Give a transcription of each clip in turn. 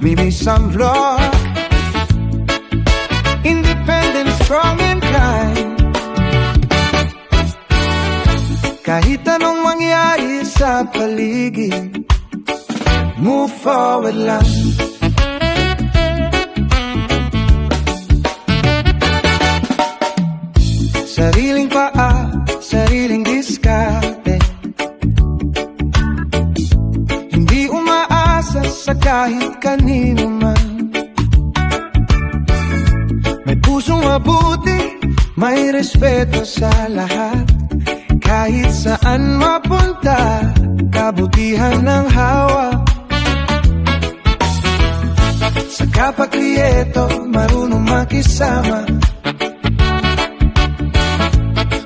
Maybe some vlog, independent, strong and kind. Kahit anong mangyari sa paligid, move forward lang. Sariling paa, sariling diskarte, hindi umaasa sa kahit kanino man. May pusong mabuti, may respeto sa lahat. Kahit saan mapunta, kabutihan ng hawak. Sa kapag-krieto, marunong makisama.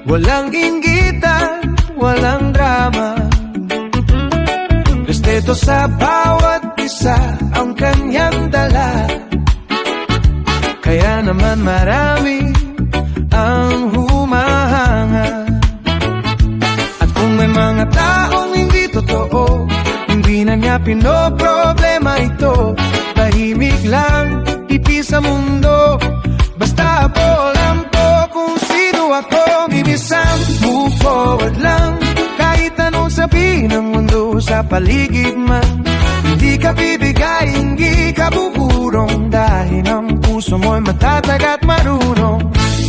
Walang inggitan, walang drama. Respeto sa bawat isa ang kanyang dala. Kaya naman marami ang humahanga. At kung may mga taong hindi totoo, hindi na niya pinoproblema ito. Tahimik lang, ipi sa mundo. Basta po alam ko kung sino ako. Mimisan, move forward lang. Kahit anong sabihin ng mundo sa paligid man, hindi ka bibigay, hindi ka buburong. Dahil ang puso mo'y matatag at marunong.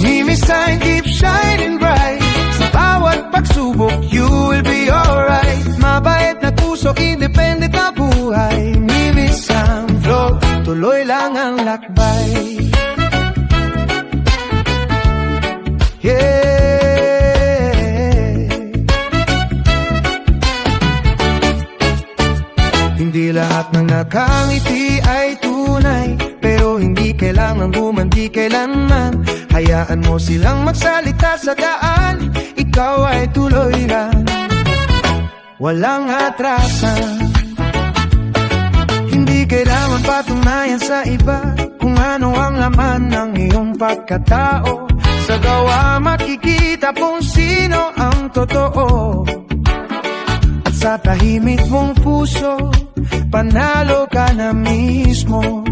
Mimisan, keep shining bright. Sa bawat pagsubok, you will be alright. Mabait na puso, independent na buhay. Mimisan, flow, tuloy lang ang lakbay. Yeah. Hindi lahat ng nakangiti ay tunay, pero hindi kailangan gumanti kailanman. Hayaan mo silang magsalita sa daan, ikaw ay tuloy lang. Walang atrasan, hindi kailangan patunayan sa iba kung ano ang laman ng iyong pagkatao. Sa gawa makikita kung sino ang totoo. At sa tahimik mong puso, panalo ka na mismo.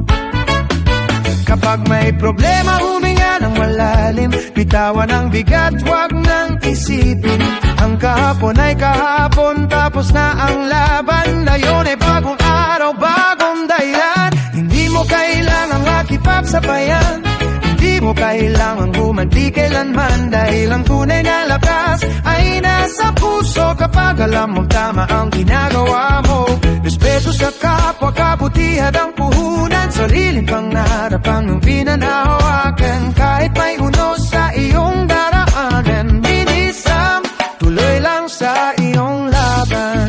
Kapag may problema, huminga ng malalim. Bitawan ang bigat, wag nang isipin. Ang kahapon ay kahapon, tapos na ang laban. Ngayon ay bagong araw, bagong dahilan. Hindi mo kailangang makipagsabayan, hindi mo kailangang gumanti kailanman. Dahil ang tunay na lakas ay nasa puso. Kapag alam mong tama ang ginagawa mo, respeto sa kapwa, kabutihan ang puhunan. Sariling pangarap ang iyong pinanahawakan. Kahit may unos sa iyong daraanan, binisam, tuloy lang sa iyong laban.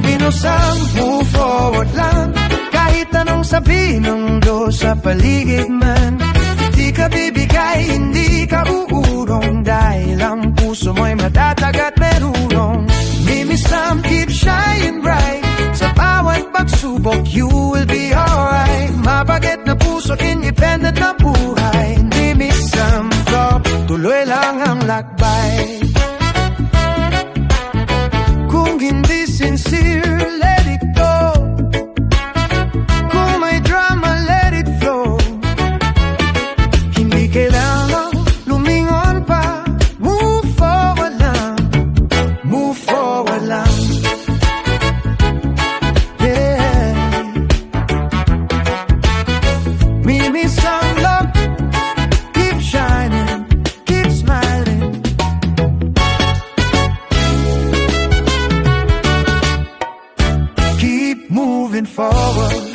Binusam, move forward lang. Kahit anong sabihin ng mundo sa paligid man, hindi ka bibigay, hindi ka uurong. Dahil ang puso mo'y matatag at merunong. Mimisam, keep shining bright. Sa bawat pagsubok, you will be alright. Mabagat na puso, independent na buhay. Mimisam, flop, tuloy lang ang lakbay. Kung hindi sincere, let it go. Kung may drama, let it flow. Hindi kailangan lumingon pa. Move forward lang, move forward lang. Yeah. Mimisang love, keep shining, keep smiling. Keep moving forward.